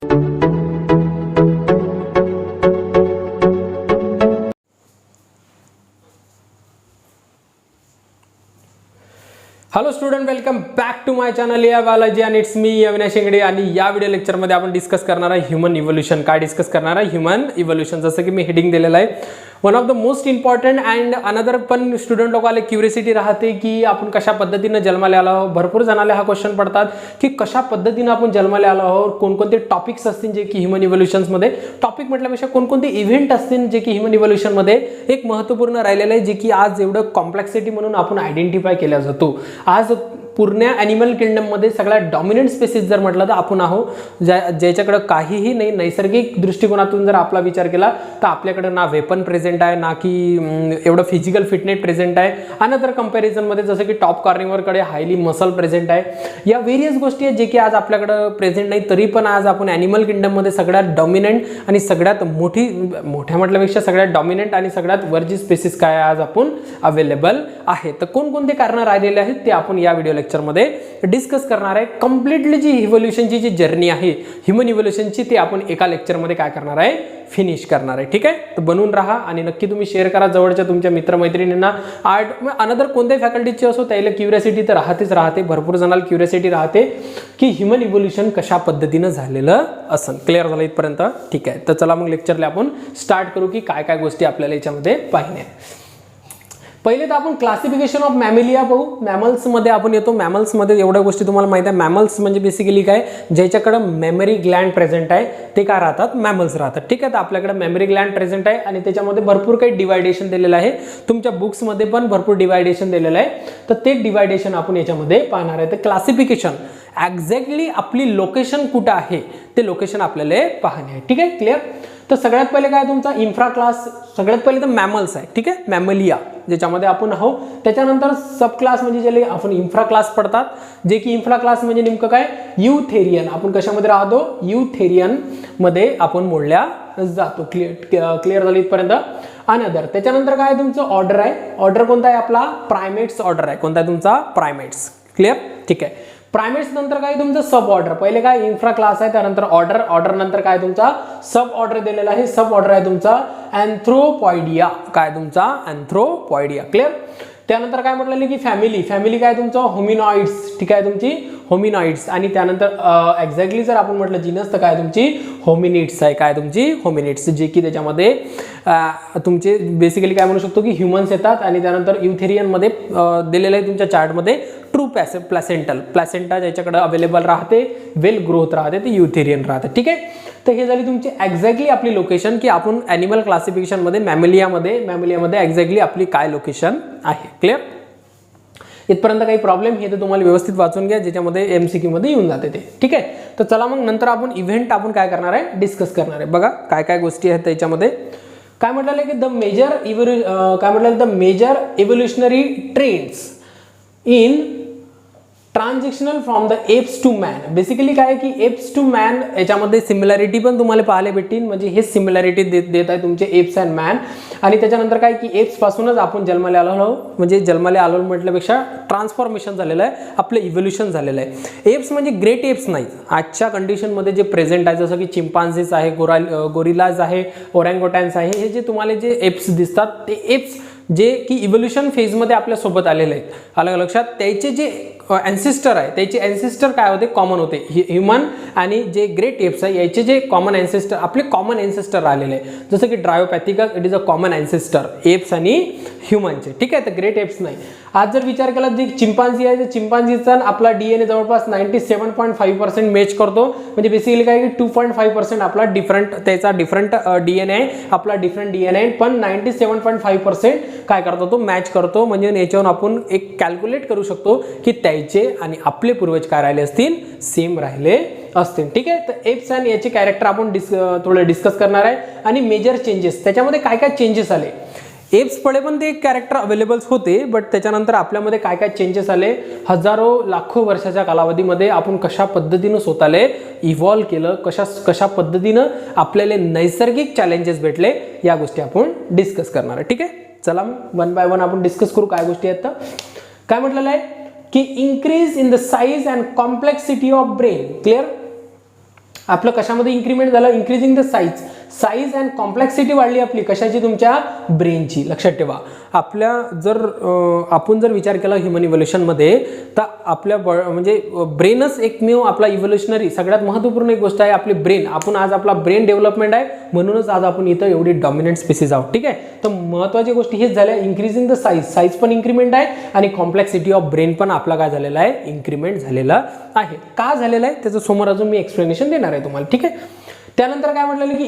Hello student, welcome back to my channel या बालाजी आणि it's me Avinash शेंगडे. आणि या व्हिडिओ लेक्चरमध्ये आपण डिस्कस करणार आहे ह्यूमन इव्होल्यूशन. काय डिस्कस करणार आहे? Human evolution. जसं की मी हेडिंग दिलेलं आहे, one of the most important and another. पण स्टुडंट लोकांना क्युरियोसिटी राहते की आपण कशा पद्धतीनं जन्माला आलो आहोत. भरपूर जणाला हा क्वेश्चन पडतात की कशा पद्धतीनं आपण जन्माला आलो आहोत, कोणकोणते टॉपिक्स असतील जे की ह्यूमन इव्होल्यूशनमध्ये. टॉपिक म्हटल्यापेक्षा कोणकोणते इव्हेंट असतील जे की ह्यूमन इव्होल्यूशनमध्ये एक महत्त्वपूर्ण राहिलेलं आहे, जे की आज एवढं कॉम्प्लेक्सिटी म्हणून आपण आयडेंटिफाय केला जातो. आज पूर्ण ॲनिमल किंगडममध्ये सगळ्यात डॉमिनंट स्पेसिस जर म्हटलं तर आपण आहोत, ज्याच्याकडं काहीही नाही. नैसर्गिक दृष्टिकोनातून जर आपला विचार केला तर आपल्याकडं ना वेपन प्रेझेंट आहे, ना की एवढं फिजिकल फिटनेस प्रेझेंट आहे. अनदर कंपॅरिझनमध्ये जसं की टॉप कार्निवरकडे हायली मसल प्रेझेंट आहे. या व्हेरियस गोष्टी आहेत जे की आज आपल्याकडं प्रेझेंट नाही. तरी पण आज आपण ॲनिमल किंगडममध्ये सगळ्यात डॉमिनंट आणि सगळ्यात मोठ्या म्हटल्यापेक्षा सगळ्यात डॉमिनंट आणि सगळ्यात वरची स्पेसिस काय आज आपण अवेलेबल आहे. तर कोणकोणते कारणं राहिलेले आहेत ते आपण या व्हिडिओ मध्ये डिस्कस करणार आहे. कंप्लीटली जी इव्होल्यूशनची जी जर्नी आहे ह्यूमन इव्होल्यूशनची, ती आपण एका लेक्चरमध्ये काय करणार आहे, फिनिश करणार आहे. ठीक आहे, तर बनवून राहा आणि नक्की तुम्ही शेअर करा जवळच्या तुमच्या मित्रमैत्रिणींना. आर्ट अनदर कोणत्याही फॅकल्टीचे असो त्याला क्युरियोसिटी तर राहते. भरपूर जणांना क्युरियोसिटी राहते की ह्यूमन इव्होल्यूशन कशा पद्धतीनं झालेलं असं. क्लिअर झालं इथपर्यंत? ठीक आहे, तर चला मग लेक्चरला आपण स्टार्ट करू की काय काय गोष्टी आपल्याला याच्यामध्ये पाहिजे. पहिले तर आपण क्लासिफिकेशन ऑफ मॅमेलिया पाहू. मॅमल्समध्ये आपण येतो. मॅमल्समध्ये एवढ्या गोष्टी तुम्हाला माहिती आहे. मॅमल्स म्हणजे बेसिकली काय, ज्याच्याकडं मेमरी ग्लँड प्रेझेंट आहे ते काय राहतात, मॅमल्स राहतात. ठीक आहे, तर आपल्याकडे मेमरी ग्लँड प्रेझेंट आहे आणि त्याच्यामध्ये भरपूर काही डिवायडेशन दिलेलं आहे. तुमच्या बुक्समध्ये पण भरपूर डिवायडेशन दिलेलं आहे, तर ते डिवायडेशन आपण याच्यामध्ये पाहणार आहे. तर क्लासिफिकेशन एक्झॅक्टली आपली लोकेशन कुठं आहे ते लोकेशन आपल्याला पाहणे आहे. ठीक आहे, क्लिअर. तर सगळ्यात पहिले काय तुमचा इन्फ्रा क्लास. सगळ्यात पहिले तर मॅमल्स आहे. ठीक आहे, मॅमलिया ज्याच्यामध्ये आपण आहोत. त्याच्यानंतर सब क्लास म्हणजे ज्याला आपण इन्फ्रा क्लास पडतात, जे की इन्फ्रा क्लास म्हणजे नेमकं काय, युथेरियन. आपण कशामध्ये राहतो, युथेरियन मध्ये आपण मोडल्या जातो. क्लिअर झालं इथपर्यंत. अनदर त्याच्यानंतर काय तुमचं ऑर्डर आहे. ऑर्डर कोणता आहे आपला, प्रायमेट्स ऑर्डर आहे. कोणता आहे तुमचा, प्रायमेट्स. क्लिअर, ठीक आहे. प्रायमेट्स नंतर काय तुमचं सब ऑर्डर. पहिले काय इन्फ्रा क्लास आहे, त्यानंतर ऑर्डर. ऑर्डर नंतर काय तुमचा सब ऑर्डर दिलेला आहे. सब ऑर्डर आहे तुमचा अँथ्रोपॉइडिया. काय तुमचा अँथ्रोपॉइडिया. क्लिअर. त्यानंतर काय म्हटलेलं की फॅमिली. फॅमिली काय तुमचं होमिनॉइड्स. ठीक आहे, तुमची होमिनॉइड्स. आणि त्यानंतर एक्झॅक्टली जर आपण म्हटलं जीनस तर काय तुमची होमिनिड्स आहे. काय तुमची होमिनिड्स, जे की त्याच्यामध्ये तुमचे बेसिकली काय म्हणू शकतो की ह्युमन्स येतात. आणि त्यानंतर युथेरियनमध्ये दिलेलं आहे तुमच्या चार्टमध्ये ट्रू प्लॅसेंटा ज्याच्याकडे अवेलेबल राहते, वेल ग्रोथ राहते, ते युथेरियन राहते. ठीक आहे, तर हे झाली तुमची एक्झॅक्टली आपली लोकेशन की आपण ॲनिमल क्लासिफिकेशनमध्ये मॅमेलियामध्ये एक्झॅक्टली आपली काय लोकेशन आहे. क्लिअर. इथपर्यंत काही प्रॉब्लेम, हे तर तुम्हाला व्यवस्थित वाचून घ्या, ज्याच्यामध्ये MCQ मध्ये येऊन जाते ते. ठीक आहे, तर चला मग नंतर आपण इव्हेंट आपण काय करणार आहे, डिस्कस करणार आहे. बघा काय काय गोष्टी आहेत त्याच्यामध्ये. काय म्हटलेलं आहे की the major evolutionary trends in transactional from the apes to man. Basically काय की एप्स टू मॅन याच्यामध्ये सिमिलॅरिटी पण तुम्हाला पाहायला भेटतील. म्हणजे हे सिमिलॅरिटी देत आहे तुमचे एप्स अँड मॅन. आणि त्याच्यानंतर काय की एप्स पासूनच आपण जन्माला आलो, म्हणजे जन्माला आलो म्हटल्यापेक्षा ट्रान्सफॉर्मेशन झालेलं आहे, आपलं इव्होल्युशन झालेलं आहे. एप्स म्हणजे ग्रेट एप्स नाही आजच्या कंडिशनमध्ये जे प्रेझेंट आहे, जसं की चिंपांझीज आहे, गोरिलाज आहे, ओरँगोटॅन्स आहे. हे जे तुम्हाला जे एप्स दिसतात ते एप्स जे की इव्होल्युशन फेजमध्ये आपल्यासोबत आलेले आहेत. आलं लक्षात. त्याचे जे ॲन्सिस्टर आहे, त्याचे ॲन्सिस्टर काय होते, कॉमन होते. ह्युमन आणि जे ग्रेट एप्स आहे याचे जे कॉमन ॲन्सिस्टर, आपले कॉमन ॲन्सिस्टर आलेले आहे. जसं की Dryopithecus, it is a common ancestor apes आणि ह्युमनचे. ठीक आहे, तर ग्रेट एप्स नाही. आज जर विचार केला जी चिंपांझी आहे, चिंपांझीचा आपला DNA जवळपास 97.5% मॅच करतो. म्हणजे बेसिकली काय की 2.5% आपला त्याचा डिफरंट DNA आहे, आपला डिफरंट DNA आहे, पण 97.5% काय करतो तो मॅच करतो. म्हणजे याच्यावरून आपण एक कॅल्क्युलेट करू शकतो की त्याचे आणि आपले पूर्वज काय राहिले असतील, सेम राहिले असतील. ठीक आहे, तर एप्स आणि याचे कॅरेक्टर आपण थोडं डिस्कस करणार आहे. आणि मेजर चेंजेस त्याच्यामध्ये काय काय चेंजेस आले. एप्स पडे पण ते कॅरेक्टर अवेलेबल होते, बट त्याच्यानंतर आपल्यामध्ये काय काय चेंजेस आले. हजारो लाखो वर्षाच्या कालावधीमध्ये आपण कशा पद्धतीनं स्वतःला इव्हॉल्व केलं, कशा पद्धतीनं आपल्याला नैसर्गिक चॅलेंजेस भेटले, या गोष्टी आपण डिस्कस करणार आहे. ठीक आहे, चला वन बाय वन आपण डिस्कस करू काय गोष्टी आहेत. तर काय म्हटलेलं आहे की increase in the size and complexity of brain. Clear. आपलं कशामध्ये इन्क्रीमेंट झालं, increasing the size and complexity वाढली आपली, कशाची, तुमच्या ब्रेनची. लक्षात ठेवा, आपल्या आपण जर विचार केला ह्युमन इव्होल्युशनमध्ये, तर आपल्या म्हणजे ब्रेनच एकमेव आपला इव्होल्युशनरी सगळ्यात महत्त्वपूर्ण एक गोष्ट आहे आपली ब्रेन. आपण आज आपला ब्रेन डेव्हलपमेंट आहे, म्हणूनच आज आपण इथं एवढी डॉमिनंट स्पेसिस आहोत. ठीक आहे, तर महत्त्वाची गोष्ट हेच झाल्या, इन्क्रीजिंग द साईज पण इन्क्रीमेंट आहे आणि कॉम्प्लेक्सिटी ऑफ ब्रेन पण आपला काय झालेला आहे, इन्क्रीमेंट झालेला आहे. का झालेला आहे त्याचं समोर अजून मी एक्सप्लेनेशन देणार आहे तुम्हाला. ठीक आहे, त्यानंतर काय म्हटलेलं की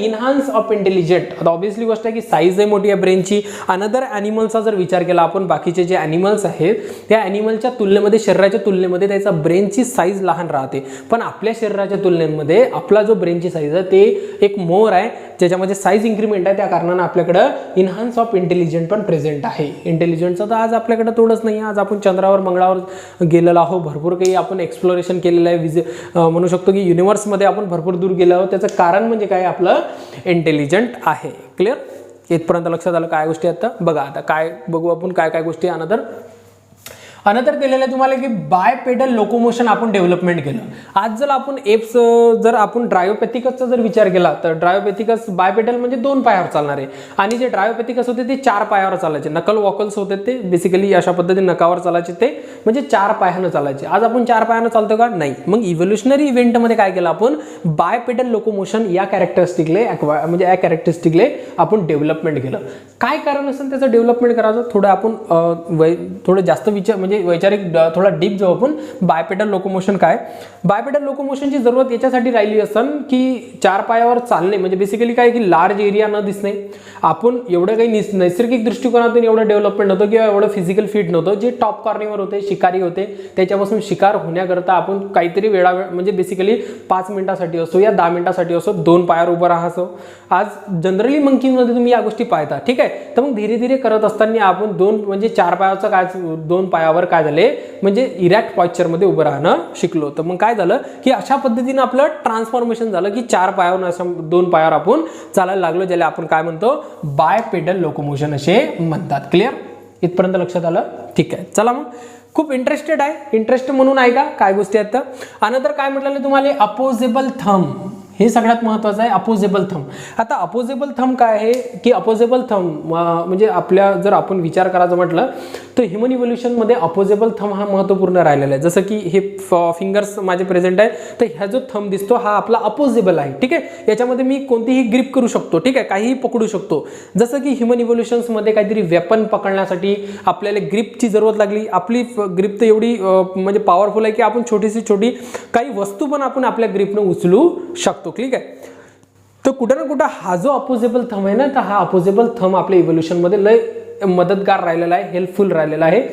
इन्हान्स ऑफ इंटेलिजंट. आता ऑब्व्हियसली गोष्ट आहे की साईज आहे मोठी आहे ब्रेनची. अनदर ॲनिमल्सचा जर विचार केला आपण, बाकीचे जे ॲनिमल्स आहेत त्या ॲनिमलच्या तुलनेमध्ये, शरीराच्या तुलनेमध्ये त्याचा ब्रेनची साईज लहान राहते. पण आपल्या शरीराच्या तुलनेमध्ये आपला जो ब्रेनची साईज आहे ते एक मोर आहे, ज्याच्यामध्ये साईज इन्क्रीमेंट आहे. त्या कारणानं आपल्याकडं इन्हान्स ऑफ इंटेलिजंट पण प्रेझेंट आहे. इंटेलिजंटचं तर आज आपल्याकडे थोडंच नाही. आज आपण चंद्रावर मंगळावर गेलेलो आहोत, भरपूर काही आपण एक्सप्लोरेशन केलेलं आहे. म्हणू शकतो की युनिव्हर्समध्ये आपण भरपूर दूर गेलो आहोत. त्याचं कारण म्हणजे काय, आपलं इंटेलिजंट आहे. क्लिअर, इथपर्यंत लक्षात आलं काय गोष्टी आता बघा. आता काय बघू आपण, काय काय गोष्टी अनदर दिलेलं आहे तुम्हाला की बायपेडल लोकोमोशन आपण डेव्हलपमेंट केलं. आज जर आपण एप्स जर आपण ड्रायोपॅथिकसचा जर विचार केला तर ड्रायोपॅथिकस बायपेडल म्हणजे 2 पायावर चालणारे, आणि जे ड्रायोपॅथिकस होते ते 4 पायावर चालायचे. नकल वॉकल्स होते ते बेसिकली अशा पद्धतीने नकावर चालायचे, ते म्हणजे 4 पायानं चालायचे. आज आपण 4 पायानं चालतो का, नाही. मग इव्होल्युशनरी इव्हेंटमध्ये काय केलं आपण, बायपेडल लोकोमोशन या कॅरेक्टरिस्टिकले म्हणजे या कॅरेक्टरिस्टिकले आपण डेव्हलपमेंट केलं. काय कारण असेल त्याचं डेव्हलपमेंट करायचं, थोडं आपण थोडं जास्त विचार म्हणजे वैचारिक थोडा डीप जाऊ आपण. बायपेडल लोकोमोशन काय, बायपेडल लोकोमोशनची जरूरत याच्यासाठी राहिली असेल की 4 पायावर चालणे म्हणजे बेसिकली काय की लार्ज एरिया न दिसणे. आपण एवढं काही नैसर्गिक दृष्टिकोनातून एवढं डेव्हलपमेंट नव्हतं किंवा एवढं फिजिकल फिट नव्हतं. जे टॉप कॉर्निंगवर होते, शिकारी होते, त्याच्यापासून शिकार होण्याकरता आपण काहीतरी म्हणजे बेसिकली 5 मिनिटासाठी असो या 10 मिनिटासाठी असो 2 पायावर उभं राहायचो. आज जनरली मंकीमध्ये तुम्ही या गोष्टी पाहता. ठीक आहे, तर मग धीरे धीरे करत असताना आपण 2 म्हणजे 4 पायाचं काय 2 पायावर काय झाले म्हणजे इरॅक्ट पॉस्चरमध्ये उभं राहणं शिकलो. तर मग काय झालं की अशा पद्धतीने आपलं ट्रान्सफॉर्मेशन झालं की 4 पायावर असं 2 पायावर आपण चालायला लागलो, ज्याला आपण काय म्हणतो बायपेडल लोकोमोशन असे म्हणतात. क्लिअर, इथपर्यंत लक्षात आलं. ठीक आहे, चला मग खूप इंटरेस्टेड आहे, इंटरेस्ट म्हणून आहे का काय गोष्टी आहेत. अनदर काय म्हटलं तुम्हाला, अपोजेबल थंब, हे सगळ्यात महत्त्वाचं आहे. Opposable thumb. आता अपोजेबल थंब काय आहे की अपोजेबल थंब म्हणजे आपल्या जर आपण विचार करायचं म्हटलं तर ह्युमन इव्होल्युशनमध्ये अपोजेबल थंब हा महत्त्वपूर्ण राहिलेला आहे. जसं की हे फिंगर्स माझे प्रेझेंट आहे, तर ह्या जो थंब दिसतो हा आपला अपोजेबल आहे. ठीक आहे, याच्यामध्ये मी कोणतीही ग्रिप करू शकतो. ठीक आहे, काहीही पकडू शकतो. जसं की ह्युमन इव्होल्युशन्समध्ये काहीतरी वेपन पकडण्यासाठी आपल्याला ग्रिपची जरूरत लागली. आपली ग्रिप तर एवढी म्हणजे पॉवरफुल आहे की आपण छोटी काही वस्तू पण आपण आपल्या ग्रिपनं उचलू शकतो. ठीक आहे, तर कुठं ना कुठं हा जो अपोजेबल थंब आहे ना, तर हा अपोजेबल थंब आपल्या इव्होल्युशनमध्ये लय मदतगार राहिलेला आहे, हेल्पफुल राहिलेला आहे.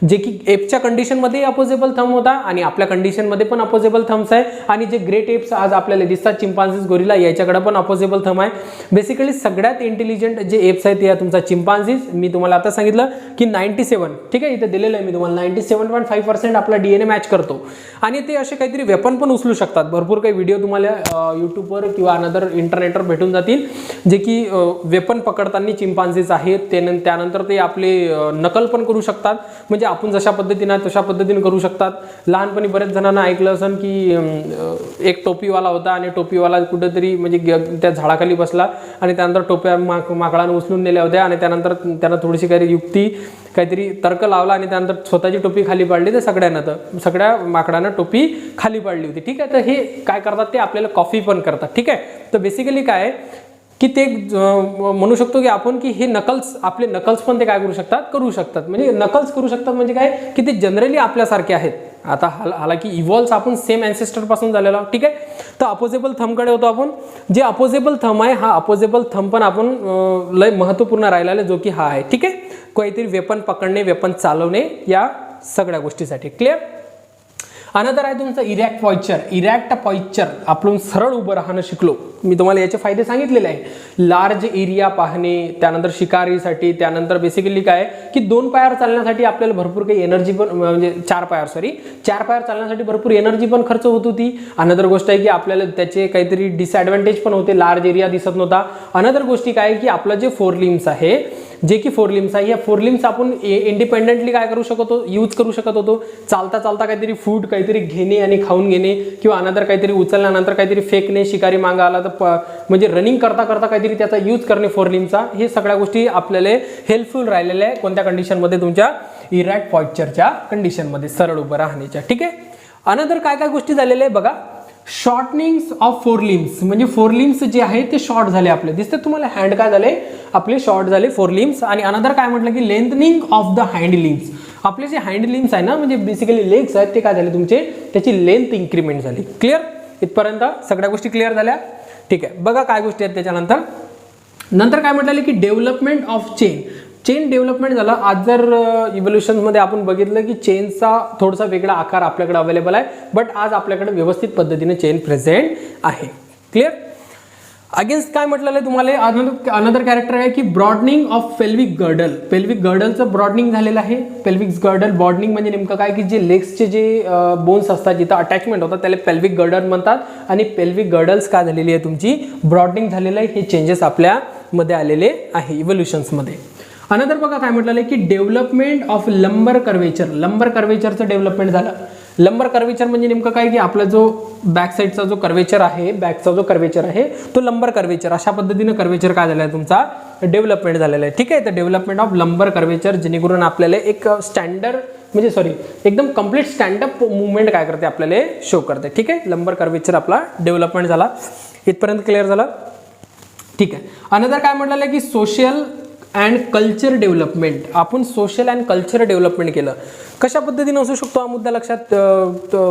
जे की एप्सच्या कंडिशनमध्ये अपोजेबल थंब होता आणि आपल्या कंडिशनमध्ये पण अपोजेबल थंब्स आहे. आणि जे ग्रेट एप्स आज आपल्याला दिसतात, चिंपांझीज, गोरिला, याच्याकडे पण अपोजेबल थंब आहे. बेसिकली सगळ्यात इंटेलिजंट जे एप्स आहेत ते तुमचा चिंपांझीज. मी तुम्हाला आता सांगितलं की 97, ठीक आहे, इथे दिलेलं आहे मी तुम्हाला, 97.5% आपला DNA मॅच करतो. आणि ते असे काहीतरी वेपन पण उचलू शकतात. भरपूर काही व्हिडिओ तुम्हाला यूट्यूबवर किंवा अनदर इंटरनेटवर भेटून जातील, जे की वेपन पकडताना चिंपांझीज आहेत. त्यानंतर ते आपले नकल पण करू शकतात. म्हणजे आपण जशा पद्धतीने तशा पद्धतीने करू शकतात. लहानपणी बरेच जणांना ऐकलं असेल की एक टोपीवाला होता आणि टोपीवाला कुठेतरी म्हणजे त्या झाडाखाली बसला आणि त्यानंतर टोप्या माकडानं उचलून नेल्या होत्या आणि त्यानंतर त्यानं थोडीशी काहीतरी तर्क लावला आणि त्यानंतर स्वतःची टोपी खाली पाडली. तर सगळ्या माकडांना टोपी खाली पाडली होती. ठीक आहे, तर हे काय करतात ते आपल्याला कॉफी पण करतात. ठीक आहे, तर बेसिकली काय की ते म्हणू शकतो की आपण की हे आपले नकल्स पण ते काय करू शकतात म्हणजे नकल्स करू शकतात. म्हणजे काय की ते जनरली आपल्यासारखे आहेत. आता हालाकी इव्हॉल्व्ह आपण सेम अँसेस्टर पासून झालेलो आहोत. ठीक आहे, तर अपोजेबल थंबकडे होतो आपण. जे अपोजेबल थंब आहे हा अपोजेबल थंब पण आपण लय महत्त्वपूर्ण राहिलेला आहे, जो की हा आहे. ठीक आहे, काहीतरी वेपन पकडणे, वेपन चालवणे या सगळ्या गोष्टीसाठी. क्लिअर. अनदर आहे तुमचं इरॅक्ट पॉइश्चर. आपण सरळ उभं राहणं शिकलो. मी तुम्हाला याचे फायदे सांगितलेले आहे. लार्ज एरिया पाहणे, त्यानंतर शिकारीसाठी, त्यानंतर बेसिकली काय की 2 पायावर चालण्यासाठी आपल्याला भरपूर काही एनर्जी पण म्हणजे 4 पायावर चालण्यासाठी भरपूर एनर्जी पण खर्च होत होती. अनदर गोष्ट आहे की आपल्याला त्याचे काहीतरी डिसएडव्हान्टेज पण होते. लार्ज एरिया दिसत नव्हता. अनदर गोष्टी काय की आपलं जे 4 लिम्स आहे जे की फोर लिम्स आहे. या फोर लिम्स आपण इंडिपेंडेंटली काय करू शकतो, यूज करू शकत होतो. चालता चालता काहीतरी फूड काहीतरी घेणे आणि खाऊन घेणे, किंवा अनदर काहीतरी उचलल्यानंतर काहीतरी फेकणे, शिकारी मागा आला तर म्हणजे रनिंग करता करता काहीतरी त्याचा यूज करणे फोर लिम्सचा. हे सगळ्या गोष्टी आपल्याला हेल्पफुल राहिलेल्या आहे. कोणत्या कंडिशनमध्ये, तुमच्या इरॅक्ट पॉस्चरच्या कंडिशनमध्ये, सरळ उभं राहण्याच्या. ठीक आहे. अनदर काय काय गोष्टी झालेल्या आहे बघा. शॉर्टनिंग ऑफ फोर लिम्स, म्हणजे फोर लिम्स जे आहे ते शॉर्ट झाले आपले. दिसते तुम्हाला हँड काय झाले आपले शॉर्ट झाले फोर लिम्स. आणि अनदर काय म्हटलं की lengthening of the hand limbs. आपले जे हँड लिम्स आहे ना, म्हणजे बेसिकली लेग्स आहेत, ते काय झाले तुमचे, त्याची लेंथ इन्क्रीमेंट झाली. क्लिअर, इथपर्यंत सगळ्या गोष्टी क्लिअर झाल्या. ठीक आहे. बघा काय गोष्टी आहेत त्याच्यानंतर काय म्हटलं की डेव्हलपमेंट ऑफ चेन डेव्हलपमेंट झालं. आज जर इव्होल्युशनमध्ये आपण बघितलं की चेनचा थोडासा वेगळा आकार आपल्याकडे अवेलेबल आहे, बट आज आपल्याकडे व्यवस्थित पद्धतीने चेन प्रेझेंट आहे. क्लिअर. अगेन्स्ट काय म्हटलेलं आहे तुम्हाला, अनदर कॅरेक्टर आहे की broadening of pelvic girdle. Pelvic गर्डलचं ब्रॉडनिंग झालेलं आहे. पेल्विक गर्डल ब्रॉडनिंग म्हणजे नेमकं काय की जे लेग्सचे जे बोन्स असतात, जिथं अटॅचमेंट होतात, त्याला पेल्विक गर्डल म्हणतात. आणि पेल्विक गर्डल्स काय झालेली आहे तुमची, ब्रॉडनिंग झालेलं आहे. हे चेंजेस आपल्यामध्ये आलेले आहे इव्होल्युशन्समध्ये. अनदर बघा काय म्हटलेलं आहे की डेव्हलपमेंट ऑफ लंबर कर्वेचर. लंबर कर्वेचरचं डेव्हलपमेंट झालं. लंबर कर्वेचर म्हणजे नेमकं काय की आपला जो बॅक साईडचा जो कर्वेचर आहे, बॅकचा जो कर्वेचर आहे तो लंबर कर्वेचर. अशा पद्धतीनं कर्वेचर काय झालं आहे तुमचा, डेव्हलपमेंट झालेला आहे. ठीक आहे. तर डेव्हलपमेंट ऑफ लंबर कर्वेचर, जेणेकरून आपल्याला एक स्टँडर्ड म्हणजे एकदम कम्प्लीट स्टँडअप मुवमेंट काय करते आपल्याला शो करते. ठीक आहे. लंबर कर्वेचर आपला डेव्हलपमेंट झाला. इथपर्यंत क्लिअर झालं. ठीक आहे. अनदर काय म्हटलेलं आहे की सोशल अँड कल्चर डेव्हलपमेंट. आपण सोशल अँड कल्चर डेव्हलपमेंट केलं. कशा पद्धतीने असू शकतो हा मुद्दा लक्षात,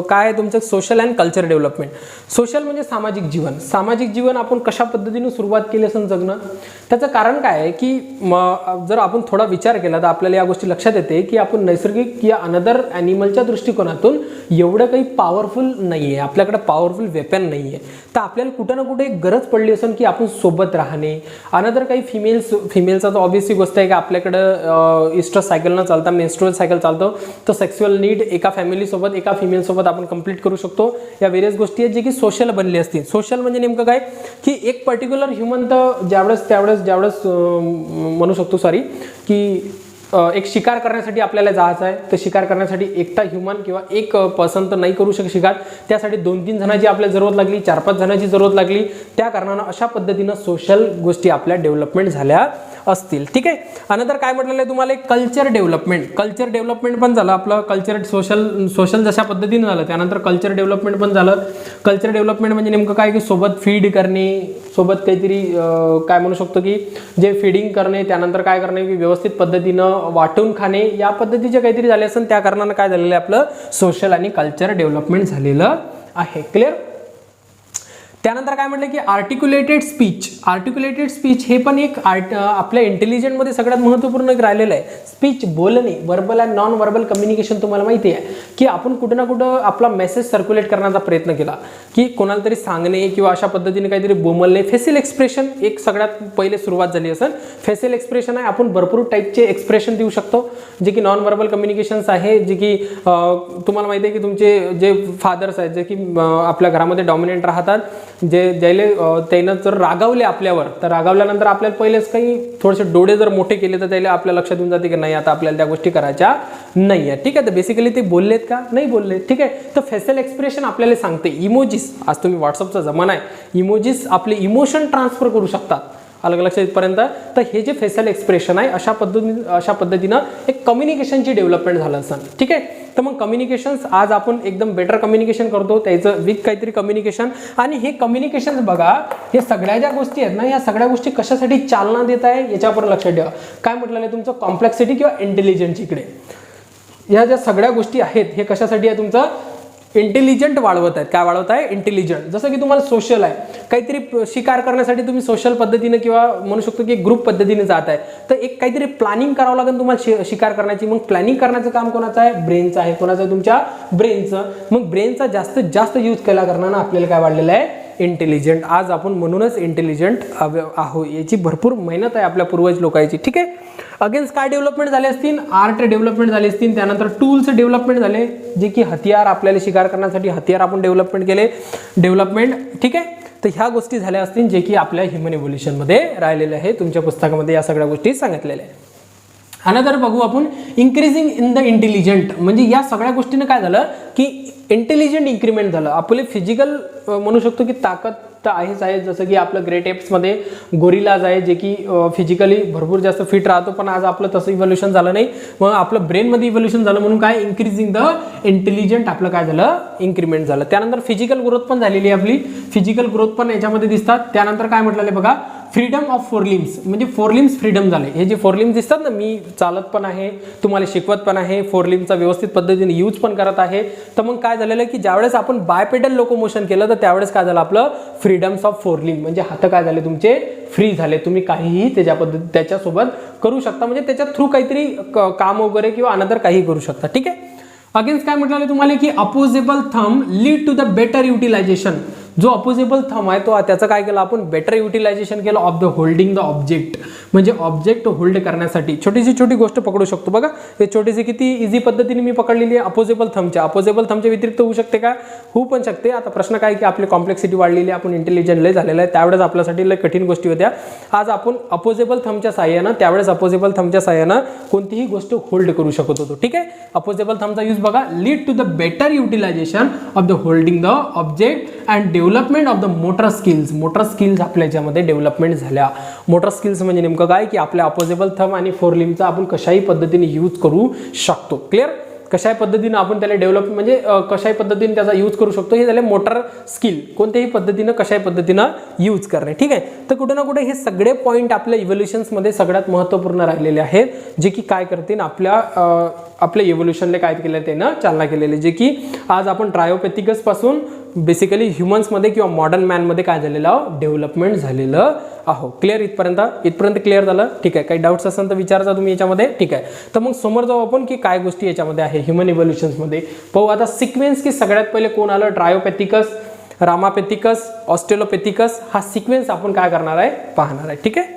काय आहे तुमचं social and culture development. Social म्हणजे सामाजिक जीवन. सामाजिक जीवन आपण कशा पद्धतीने सुरुवात केली असं जगणं. त्याचं कारण काय आहे की जर आपण थोडा विचार केला तर आपल्याला या गोष्टी लक्षात येते की आपण नैसर्गिक या अनदर ॲनिमलच्या दृष्टिकोनातून एवढं काही पॉवरफुल नाही आहे, आपल्याकडे पॉवरफुल वेपन नाही आहे. तर आपल्याला कुठं ना कुठे एक गरज पडली असेल की आपण सोबत राहणे. अनदर काही फिमेलचा तर ऑब्व्हियसली गोष्ट आहे की आपल्याकडं इस्ट्रस सायकल न चालता मेन्स्ट्रुअल सायकल चालतं, तर सेक्सुअल नीड एका फॅमिलीसोबत एका फिमेलसोबत आपण कंप्लीट करू शकतो. या वेरियस गोष्टी आहेत जे की सोशल बनले असतील. सोशल म्हणजे नेमकं काय की एक पर्टिक्युलर ह्युमन तर ज्यावेळेस म्हणू शकतो की एक शिकार करण्यासाठी आपल्याला जायचं आहे, तर शिकार करण्यासाठी एकटा ह्युमन किंवा एक पर्सन तर नाही करू शकत शिकार. त्यासाठी 2-3 जणांची आपल्याला जरूरत लागली, 4-5 जणांची जरूरत लागली. त्या कारणानं अशा पद्धतीनं सोशल गोष्टी आपल्या डेव्हलपमेंट झाल्या असतील. ठीक आहे. अनंतर काय म्हटलेलं आहे तुम्हाला, कल्चर डेव्हलपमेंट. कल्चर डेव्हलपमेंट पण झालं आपलं. कल्चर सोशल जशा पद्धतीनं झालं त्यानंतर कल्चर डेव्हलपमेंट पण झालं. कल्चर डेव्हलपमेंट म्हणजे नेमकं काय की सोबत फीड करणे, सोबत काहीतरी काय म्हणू शकतो की जे फीडिंग करणे, त्यानंतर काय करणे की व्यवस्थित पद्धतीनं वाटून खाणे, या पद्धतीचे काहीतरी झाले असेल. त्या कारणानं काय झालेलं आहे आपलं सोशल आणि कल्चर डेव्हलपमेंट झालेलं आहे. क्लिअर. त्यानंतर काय म्हटलं की आर्टिक्युलेटेड स्पीच. आर्टिक्युलेटेड स्पीच हे पण एक आपल्या इंटेलिजंटमध्ये सगळ्यात महत्त्वपूर्ण एक राहिलेलं आहे. स्पीच बोलणे, verbal and non verbal communication. तुम्हाला माहिती आहे की आपण कुठं ना कुठं आपला मेसेज सर्क्युलेट करण्याचा प्रयत्न केला की कोणाला तरी सांगणे किंवा अशा पद्धतीने काहीतरी बोलणे. फेशियल एक्सप्रेशन एक सगळ्यात पहिले सुरुवात झाली असेल. फेशियल एक्सप्रेशन आहे, आपण भरपूर टाईपचे एक्सप्रेशन देऊ शकतो जे की नॉन वर्बल कम्युनिकेशन्स आहे. जे की तुम्हाला माहिती आहे की तुमचे जे फादर्स आहेत जे की आपल्या घरामध्ये डॉमिनेंट राहतात, ज्याला त्यानं जर रागावले आपल्यावर, तर रागावल्यानंतर आपल्याला पहिलेच काही थोडेसे डोळे जर मोठे केले तर त्याला आपल्या लक्षात येऊन जाते की नाही आता आपल्याला त्या गोष्टी करायच्या नाही आहे. ठीक आहे. तर बेसिकली ते बोललेत का, नाही बोलले. ठीक आहे. तर फेशियल एक्सप्रेशन आपल्याला सांगते. इमोजीस, आज तुम्ही व्हॉट्सअपचा जमाना आहे, इमोजीस आपले इमोशन ट्रान्सफर करू शकतात. अलग लक्षात इथपर्यंत. तर हे जे फेशियल एक्सप्रेशन आहे अशा पद्धतीनं एक कम्युनिकेशनची डेव्हलपमेंट झालं असं. ठीक आहे. तर मग कम्युनिकेशन्स आज आपण एकदम बेटर कम्युनिकेशन करतो त्याचं विथ काहीतरी कम्युनिकेशन. आणि हे कम्युनिकेशन बघा, हे सगळ्या ज्या गोष्टी आहेत ना, या सगळ्या गोष्टी कशासाठी चालना देत आहे याच्यावर लक्षात ठेवा. काय म्हटलं आहे तुमचं कॉम्प्लेक्सिटी किंवा इंटेलिजन्स. इकडे या ज्या सगळ्या गोष्टी आहेत हे कशासाठी आहे तुमचं इंटेलिजंट वाढवत आहेत. काय वाढवत आहे, इंटेलिजंट. जसं की तुम्हाला सोशल आहे, काहीतरी शिकार करण्यासाठी तुम्ही सोशल पद्धतीने किंवा म्हणू शकतो की ग्रुप पद्धतीने जात आहे, तर एक काहीतरी प्लॅनिंग करावं लागेल तुम्हाला शिकार करण्याची. मग प्लॅनिंग करण्याचं काम कोणाचं आहे, ब्रेनचं आहे. कोणाचं आहे, तुमच्या ब्रेनचं. मग ब्रेनचा जास्तीत जास्त यूज केल्या कारणानं आपल्याला काय वाढलेलं आहे, इंटेलिजंट. आज आपण म्हणूनच इंटेलिजंट आहो. याची भरपूर मेहनत आहे आपल्या पूर्वज लोकांची. ठीक आहे. अगेन्स्ट काय डेव्हलपमेंट झाले असतील, आर्ट डेव्हलपमेंट झाले असतील. त्यानंतर टूल्स डेव्हलपमेंट झाले, जे की हथियार आपल्याला शिकार करण्यासाठी हथियार आपण डेव्हलपमेंट केले. डेव्हलपमेंट. ठीक आहे. तर ह्या गोष्टी झाल्या असतील जे की आपल्या ह्युमन इव्होल्युशनमध्ये राहिलेल्या आहे. तुमच्या पुस्तकामध्ये या सगळ्या गोष्टी सांगितलेल्या आहेत. अनदर बघू आपण इन्क्रीजिंग इन द इंटेलिजंट. म्हणजे या सगळ्या गोष्टीनं काय झालं की इंटेलिजंट इन्क्रीमेंट झालं. आपले फिजिकल म्हणू शकतो की ताकद तर आहेच आहे, जसं की आपलं ग्रेट एप्समध्ये गोरिलाज आहे जे की फिजिकली भरपूर जास्त फिट राहतो, पण आज आपलं तसं इव्होल्युशन झालं नाही. मग आपलं ब्रेनमध्ये इव्होल्युशन झालं म्हणून काय इन्क्रीजिंग द इंटेलिजंट आपलं काय झालं इन्क्रीमेंट झालं. त्यानंतर फिजिकल ग्रोथ पण झालेली आहे आपली, फिजिकल ग्रोथ पण याच्यामध्ये दिसतात. त्यानंतर काय म्हटलं बघा फ्रीडम ऑफ फोर लिम्स, म्हणजे फोर लिम्स फ्रीडम झाले. हे जे फोर लिम्स दिसतात ना, मी चालत पण आहे, तुम्हाला शिकवत पण आहे, फोर लिम्सचा व्यवस्थित पद्धतीने यूज पण करत आहे. तर मग काय झालेलं आहे की ज्यावेळेस आपण बायपेडल लोकोमोशन केलं तर त्यावेळेस काय झालं आपलं फ्रीडम्स ऑफ फोर लिम्स, म्हणजे हात काय झाले तुमचे फ्री झाले. तुम्ही काहीही त्याच्यासोबत करू शकता, म्हणजे त्याच्या थ्रू काहीतरी काम वगैरे किंवा अनदर काही करू शकता. ठीक आहे. अगेन्स्ट काय म्हटलं तुम्हाला की opposable thumb lead to the better utilization. जो अपोजेबल थंब आहे तो त्याचं काय केलं आपण बेटर युटिलायझेशन केलं of the holding the object. म्हणजे ऑब्जेक्ट होल्ड करण्यासाठी छोटीशी छोटी गोष्ट पकडू शकतो. बघा हे छोटीशी किती इझी पद्धतीने मी पकडलेली आहे अपोजेबल थंबच्या. अपोजेबल थंबच्या व्यतिरिक्त होऊ शकते का? होऊ पण शकते. आता प्रश्न काय की आपली कॉम्प्लेक्सिटी वाढलेली आहे, आपण इंटेलिजंट लय झालेलं आहे, त्यावेळेस आपल्यासाठी लय कठीण गोष्टी होत्या. आज आपण अपोजेबल थंबच्या साहाय्यानं त्यावेळेस अपोजेबल थंबच्या साहाय्यानं कोणतीही गोष्ट होल्ड करू शकत होतो. ठीक आहे. अपोजेबल थंबचा यूज बघा lead to the better utilization of the holding the object and development of the motor skills. Motor skills आपल्या याच्यामध्ये डेव्हलपमेंट झाल्या. मोटर स्किल्स म्हणजे नेमकं काय की आपल्या अपोजेबल थंब आणि फोर लिम्सचा आपण कशाही पद्धतीने यूज करू शकतो. क्लिअर. कशाही पद्धतीने आपण त्याला डेव्हलप म्हणजे कशाही पद्धतीने त्याचा यूज करू शकतो. हे झाले मोटर स्किल, कोणत्याही पद्धतीनं कशाही पद्धतीनं यूज करणे. ठीक आहे. तर कुठे ना कुठे हे सगळे पॉईंट आपल्या इव्होल्युशन्समध्ये सगळ्यात महत्त्वपूर्ण राहिलेले आहेत, जे की काय करतील आपल्या इव्होल्युशनला काय केलं त्यानं चालना केलेली, जे की आज आपण ट्रायोपॅथिकस पासून बेसिकली ह्युमन्समध्ये किंवा मॉडर्न मॅनमध्ये काय झालेलं डेव्हलपमेंट झालेलं आहो. क्लिअर. इथपर्यंत क्लिअर झालं. ठीक आहे. काही डाऊट्स असेल तर विचारता तुम्ही याच्यामध्ये. ठीक आहे. तर मग समोर जाऊ आपण की काय गोष्टी याच्यामध्ये आहे ह्युमन इव्होल्युशन्समध्ये. पाहू आता सिक्वेन्स की सगळ्यात पहिले कोण आलं ट्रायोपॅथिकस, रामापॅथिकस, ऑस्ट्रेलोपॅथिकस. हा सिक्वेन्स आपण काय करणार आहे पाहणार आहे. ठीक आहे.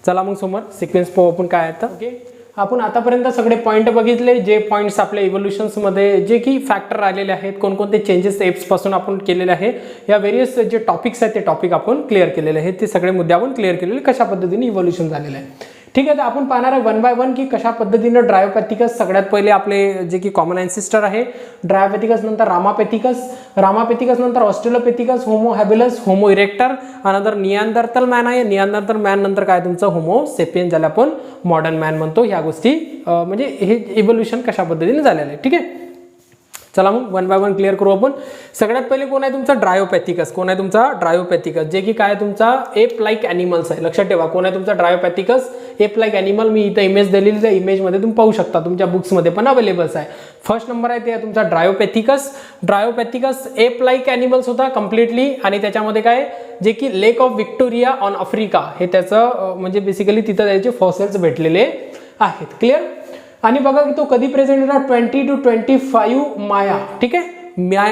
चला मग समोर सिक्वेन्स पाहू आपण काय आहे. ओके. आपण आतापर्यंत सगळे पॉईंट बघितले, जे पॉईंट्स आपल्या इव्होल्युशन्समध्ये जे की फॅक्टर राहिलेले आहेत, कोणकोणते चेंजेस एप्स पासून आपण केलेले आहे, या व्हेरियस जे टॉपिक्स आहेत ते टॉपिक आपण क्लिअर केलेले आहेत. ते सगळे मुद्दे आपण क्लिअर केलेले कशा पद्धतीने इव्होल्युशन झालेलं आहे. ठीक आहे. तर आपण पाहणार आहे वन बाय वन की कशा पद्धतीनं ट्रायोपॅथिकस सगळ्यात पहिले आपले जे की कॉमन अँसेस्टर आहे ट्रायोपॅथिकस, नंतर रामापॅथिकस नंतर Australopithecus, Homo habilis, Homo erector, another Neanderthal man आहे. निअँडरथल मॅन नंतर काय तुमचं होमो सेपियन, ज्याला आपण मॉडर्न मॅन म्हणतो. ह्या गोष्टी म्हणजे हे इव्होल्युशन कशा पद्धतीने झालेलं आहे. ठीक आहे. चला मग वन बाय वन क्लिअर करू आपण. सगळ्यात पहिले कोण आहे तुमचा ड्रायोपॅथिकस. कोण आहे तुमचा ड्रायोपॅथिकस, जे की काय तुमचा एप लाईक ॲनिमल्स आहे. लक्षात ठेवा कोण आहे तुमचा ड्रायोपॅथिकस एप लाईक ॲनिमल. मी इथं इमेज दिलेली त्या इमेजमध्ये तुम्ही पाहू शकता, तुमच्या बुक्समध्ये पण अवेलेबल्स आहे. फर्स्ट नंबर आहे ते तुमचा ड्रायोपॅथिकस. ड्रायोपॅथिकस एप लाईक ॲनिमल्स होता कम्प्लिटली, आणि त्याच्यामध्ये काय जे की लेक ऑफ व्हिक्टोरिया ऑन आफ्रिका हे त्याचं म्हणजे बेसिकली तिथं त्याचे फॉसिल्स भेटलेले आहेत. क्लिअर. आणि बघा की तो कधी प्रेझेंट होता 20 to 25 माया. ठीक आहे.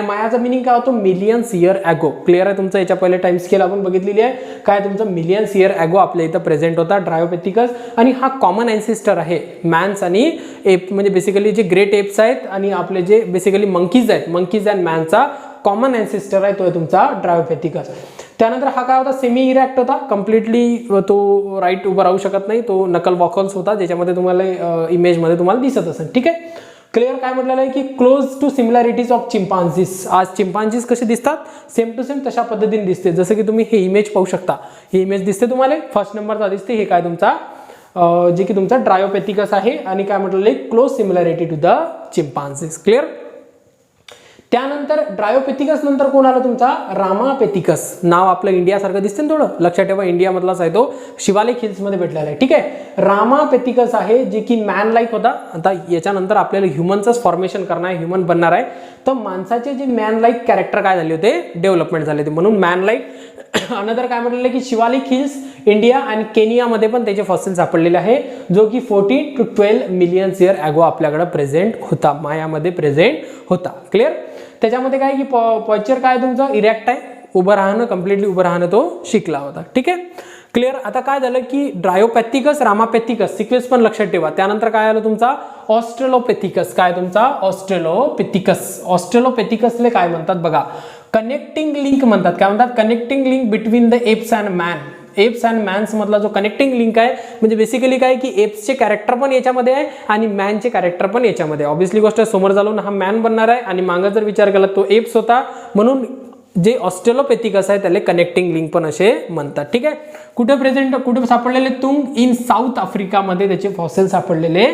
मायाचा मिनिंग काय होतो मिलियन्स इयर ॲगो. क्लिअर आहे तुमचं. याच्या पहिले टाइम स्केल आपण बघितलेली आहे. काय तुमचं मिलियन्स इयर ॲगो आपल्या इथं प्रेझेंट होता ड्रायोपॅथिकस. आणि हा कॉमन अँसेस्टर आहे मॅन्स आणि एप, म्हणजे बेसिकली जे ग्रेट एप्स आहेत आणि आपले जे बेसिकली मंकीज आहेत, मंकीज अँड मॅनचा कॉमन अँसेस्टर आहे तो आहे तुमचा ड्रायोपॅथिकस. त्यानंतर हा काय होता सेमी इरॅक्ट होता. कम्प्लिटली तो राईट उभा राहू शकत नाही, तो नकल वॉकल्स होता, ज्याच्यामध्ये तुम्हाला इमेजमध्ये तुम्हाला दिसत असेल. ठीक आहे. क्लिअर. काय म्हटलेलं आहे की क्लोज टू सिमिलॅरिटीज ऑफ चिंपांझीस. आज चिंपांझीस कसे दिसतात सेम टू सेम तशा पद्धतीने दिसते. जसं की तुम्ही हे इमेज पाहू शकता, ही इमेज दिसते तुम्हाला फर्स्ट नंबरचा दिसते. हे काय तुमचा जे की तुमचा ड्रायोपॅथिकस आहे. आणि काय म्हटलेलं आहे close similarity to the chimpanzees. Clear. त्यानंतर ड्रायोपॅथिकस नंतर कोण आला तुमचा रामापॅथिकस. नाव आपलं इंडियासारखं दिसते ना थोडं, लक्षात ठेवा इंडियामधलाच आहे तो, शिवालिक हिल्समध्ये भेटलेला आहे. ठीक आहे. रामापॅथिकस आहे जे की मॅन लाईक होता. आता याच्यानंतर आपल्याला ह्युमनचंच फॉर्मेशन करणार आहे, ह्युमन बनणार आहे. तर माणसाचे जे मॅन लाईक कॅरेक्टर काय झाले होते डेव्हलपमेंट झाले होते, म्हणून मॅन लाईक. अनदर काय म्हटलेलं की शिवालिक हिल्स इंडिया आणि केनियामध्ये पण त्याचे फॉसिल सापडलेले आहे, जो की 14 to 12 मिलियन्स इयर ॲगो आपल्याकडे प्रेझेंट होता, मायामध्ये प्रेझेंट होता. क्लिअर. त्याच्यामध्ये काय की पॉइचर काय तुमचं इरॅक्ट आहे, उभं राहणं, कम्प्लिटली उभं राहणं तो शिकला होता. ठीक आहे. क्लिअर. आता काय झालं की ड्रायोपॅथिकस रामापॅथिकस सिक्वेन्स पण लक्षात ठेवा. त्यानंतर काय आलं तुमचा ऑस्ट्रेलोपॅथिकस. काय तुमचा ऑस्ट्रेलोपॅथिकसले काय म्हणतात बघा कनेक्टिंग लिंक म्हणतात. काय म्हणतात? Connecting link between the apps and man. Apps and man's मधला जो कनेक्टिंग लिंक आहे, म्हणजे बेसिकली काय की एप्सचे कॅरेक्टर पण याच्यामध्ये आहे आणि मॅनचे कॅरेक्टर पण याच्यामध्ये. ऑब्विसली गोष्ट समोर चालून हा मॅन बनणार आहे आणि मागं जर विचार केला तो एप्स होता, म्हणून जे ऑस्ट्रेलोपेथिकस आहे त्याला कनेक्टिंग लिंक पण असे म्हणतात. ठीक आहे. कुठे सापडलेले? तुंग इन साऊथ आफ्रिकामध्ये त्याचे फॉसिल सापडलेले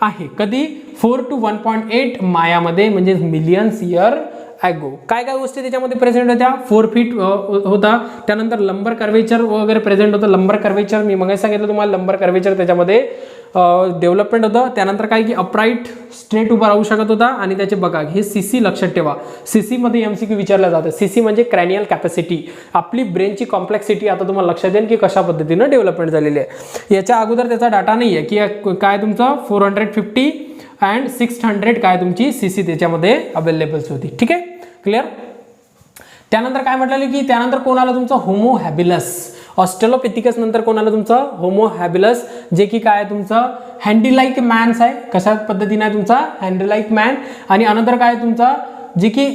आहे. कधी? 4 to 1.8 मायामध्ये, म्हणजे मिलियन्स इयर ॲगो. काय काय गोष्टी त्याच्यामध्ये प्रेझेंट होत्या? 4 फीट होता. त्यानंतर लंबर कर्वेचर वगैरे प्रेझेंट होतं. लंबर कर्वेचर मी मग सांगितलं तुम्हाला, लंबर कर्वेचर त्याच्यामध्ये डेव्हलपमेंट होतं. त्यानंतर काय की अपराईट स्ट्रेट उभा राहू शकत होता. आणि त्याचे बघा हे सीसी लक्षात ठेवा. सीसी मध्ये एमसीक्यू विचारलं जातं. सीसी म्हणजे क्रॅनियल कॅपॅसिटी, आपली ब्रेनची कॉम्प्लेक्सिटी. आता तुम्हाला लक्षात येईल की कशा पद्धतीनं डेव्हलपमेंट झालेली आहे. याच्या अगोदर त्याचा डाटा नाही आहे की काय तुमचं 450 अँड 600 काय तुमची सीसी त्याच्यामध्ये अवेलेबल्स होती. ठीक आहे, क्लिअर. त्यानंतर काय म्हटलेलं की त्यानंतर कोण आलं तुमचं? होमो हॅबिलस. ऑस्ट्रेलोपेथिकस नंतर कोण आलं तुमचं? होमो हॅबिलस, जे की काय तुमचं हँडी लाईक मॅन्स आहे. कशा पद्धतीने आहे तुमचा? हँडी लाईक मॅन. आणि अनंतर काय तुमचा जे की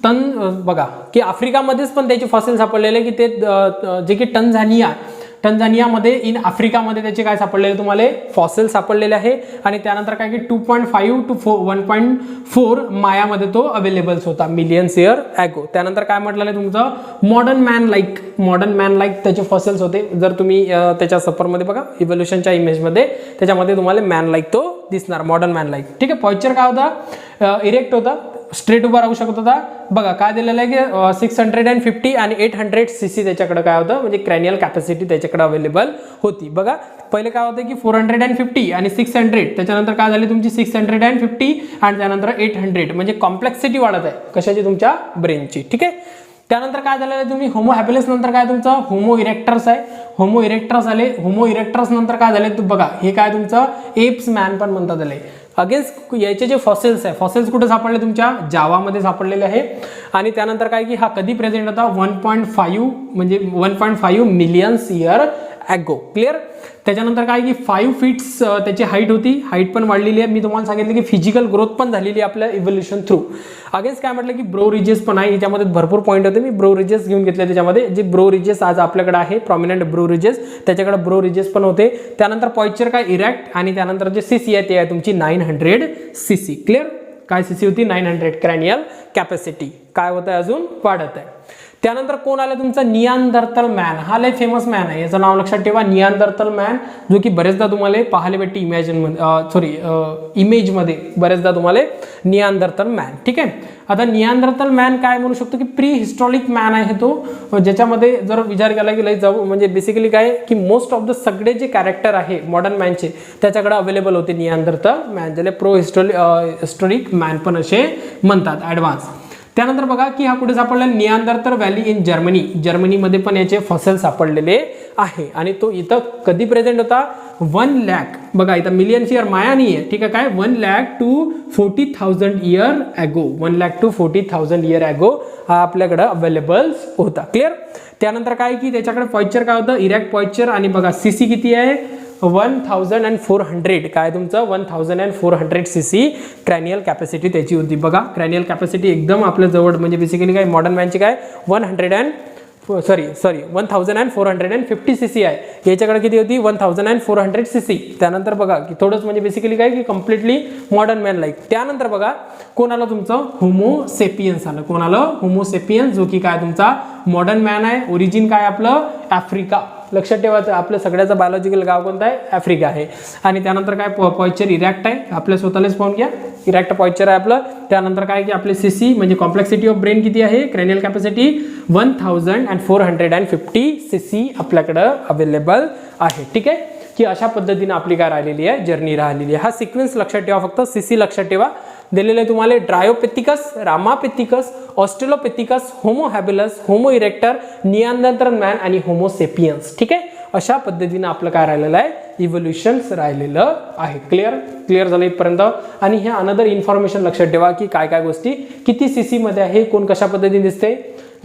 बघा की आफ्रिकामध्येच पण त्याचे फॉसिल सापडलेले की ते जे की टंझानियामध्ये इन आफ्रिकामध्ये त्याचे काय सापडलेले तुम्हाला फॉसिल सापडलेले आहे. आणि त्यानंतर काय की 2.5 to 1.4 मायामध्ये तो अवेलेबल्स होता, मिलियन्स इयर ॲगो. त्यानंतर काय म्हटलेलं आहे तुमचं? मॉडर्न मॅन लाईक त्याचे फॉसिल्स होते. जर तुम्ही त्याच्या सफरमध्ये बघा इव्होल्युशनच्या इमेजमध्ये त्याच्यामध्ये तुम्हाला मॅन लाईक तो दिसणार, मॉडर्न मॅन लाईक. ठीक आहे. पॉइचर काय होता? इरेक्ट होता, स्ट्रेट उभा राहू शकत होता. बघा काय दिलेलं आहे की 650 आणि 800 सीसी त्याच्याकडे काय होतं, म्हणजे क्रॅनियल कॅपॅसिटी त्याच्याकडे अवेलेबल होती. बघा पहिले काय होतं की 450 आणि 600, त्याच्यानंतर काय झाले तुमची 650 आणि त्यानंतर 800, म्हणजे कॉम्प्लेक्सिटी वाढत आहे कशाची? तुमच्या ब्रेनची. ठीक आहे. त्यानंतर काय झालेलं आहे तुम्ही होमो हॅबिलस नंतर काय तुमचं होमो इरेक्टर्स आहे. होमो इरेक्टर्स आले. होमो इरेक्टर्स नंतर काय झाले बघा हे काय तुमचं एप्स मॅन पण म्हणतात आले. अगेन्स्ट याचे जे फॉसिल्स आहे, फॉसिल्स कुठे सापडले? तुमच्या जावामध्ये सापडलेले आहे. आणि त्यानंतर काय की हा कधी प्रेझेंट होता? 1.5 म्हणजे 1.5 मिलियन्स इयर ॲगो. क्लिअर. त्याच्यानंतर काय की 5 फीट्स त्याची हाईट होती. हाईट पण वाढलेली आहे. मी तुम्हाला सांगितलं की फिजिकल ग्रोथ पण झालेली आहे आपल्या इव्होल्युशन थ्रू. अगेन्स्ट काय म्हटलं की ब्रो रिजेस पण आहे. याच्यामध्ये भरपूर पॉईंट होते. मी ब्रो रिजेस घेऊन घेतले. त्याच्यामध्ये जे ब्रो रिजेस आज आपल्याकडे आहे प्रॉमिनंट ब्रो रिजेस, त्याच्याकडे ब्रो रिजेस पण होते. त्यानंतर पॉइचर काय इरेक्ट. आणि त्यानंतर जे सीसी आहे ते आहे तुमची 900 सीसी. क्लिअर. काय सीसी होती? 900. क्रॅनियल कॅपॅसिटी काय होत आहे? अजून वाढत आहे. त्यानंतर कोण आलं तुमचं? नियानदर्तल मॅन. हा लय फेमस मॅन आहे. याचं नाव लक्षात ठेवा, नियानदर्तल मॅन, जो की बरेचदा तुम्हाला पाहायला भेटते इमेजमध्ये बरेचदा तुम्हाला नियानदर्तल मॅन. ठीक आहे. आता नियानदर्तल मॅन काय म्हणू शकतो की प्री हिस्टॉरिक मॅन आहे तो, ज्याच्यामध्ये जर विचार केला की लय जाऊ म्हणजे बेसिकली काय की मोस्ट ऑफ द सगळे जे कॅरेक्टर आहे मॉडर्न मॅनचे त्याच्याकडे अवेलेबल होते नियानदर्तल मॅन, ज्याला प्रो हिस्टॉरिक मॅन पण असे म्हणतात, ॲडव्हान्स. त्यानंतर बघा की हा कुठे सापडला? नियानदर्तल व्हॅली इन जर्मनीमध्ये पण याचे फॉसिल सापडलेले आहे. आणि तो इथं कधी प्रेझेंट होता? 1 लाख. बघा इथं मिलियन्स इयर माया नाही आहे. ठीक आहे. काय 1 lakh to 40,000 year ago. 1 lakh to 40,000 year ago हा आपल्याकडे अवेलेबल होता. क्लिअर. त्यानंतर काय की त्याच्याकडे पॉइचर काय होतं? इरेक्ट पॉइचर. आणि बघा सीसी किती आहे? 1400. काय तुमचं 1400 सीसी क्रॅनियल कॅपॅसिटी त्याची होती. बघा क्रॅनियल कॅपॅसिटी एकदम आपल्या जवळ, म्हणजे बेसिकली काय मॉडर्न मॅनची काय 1450 सीसी आहे. याच्याकडे किती होती? 1400 सीसी. त्यानंतर बघा की थोडंच म्हणजे बेसिकली काय की कम्प्लिटली मॉडर्न मॅन लाईक. त्यानंतर बघा कोण आलं तुमचं? होमोसेपियन्स आलं. कोण आलं? होमोसेपियन्स, जो की काय तुमचा मॉडर्न मॅन आहे. ओरिजिन काय आपलं? आफ्रिका. लक्षात ठेवायचं आपलं सगळ्याचं बायोलॉजिकल गाव कोणतं आहे? आफ्रिका आहे. आणि त्यानंतर काय पॉइचर इरॅक्ट आहे. आपल्या स्वतःलाच पाहून घ्या, इरॅक्ट पॉइचर आहे आपलं. त्यानंतर काय की आपले सीसी म्हणजे कॉम्प्लेक्सिटी ऑफ ब्रेन किती आहे? क्रॅनियल कॅपॅसिटी 1450 सीसी आपल्याकडं अवेलेबल आहे. ठीक आहे. की अशा पद्धतीने आपली काय राहिलेली आहे? जर्नी राहिलेली आहे. हा सिक्वेन्स लक्षात ठेवा, फक्त सीसी लक्षात ठेवा. दिलेले आहे तुम्हाला ड्रायोपेथिकस, रामापेथिकस, ऑस्ट्रेलोपेथिकस, homo habilis, Homo erector, नियानदर्तल man आणि होमोसेपियन्स. ठीक आहे. अशा पद्धतीने आपलं काय राहिलेलं आहे? इव्होल्युशन्स राहिलेलं आहे. क्लिअर झालं इथपर्यंत. आणि हे अनदर इन्फॉर्मेशन लक्षात ठेवा की काय काय गोष्टी किती सीसी मध्ये आहे, कोण कशा पद्धतीने दिसते.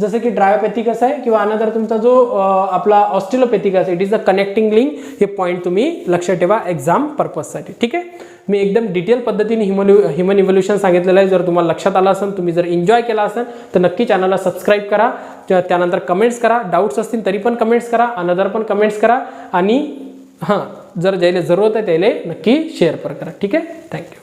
जसं की ड्रायोपॅथिकस आहे किंवा अनदर तुमचा जो आपला Australopithecus it is the connecting link. हे पॉईंट तुम्ही लक्षात ठेवा एक्झाम पर्पजसाठी. ठीक आहे. मी एकदम डिटेल पद्धतीने ह्युमन इव्होल्युशन सांगितलेलं आहे. जर तुम्हाला लक्षात आलं असेल, तुम्ही जर एन्जॉय केला असेल तर नक्की चॅनलला सबस्क्राईब करा. त्यानंतर कमेंट्स करा. डाऊट्स असतील तरी पण कमेंट्स करा. अनदर पण कमेंट्स करा. आणि हां, जर ज्याला जरूरत आहे त्याला नक्की शेअर पण करा. ठीक आहे. थँक्यू.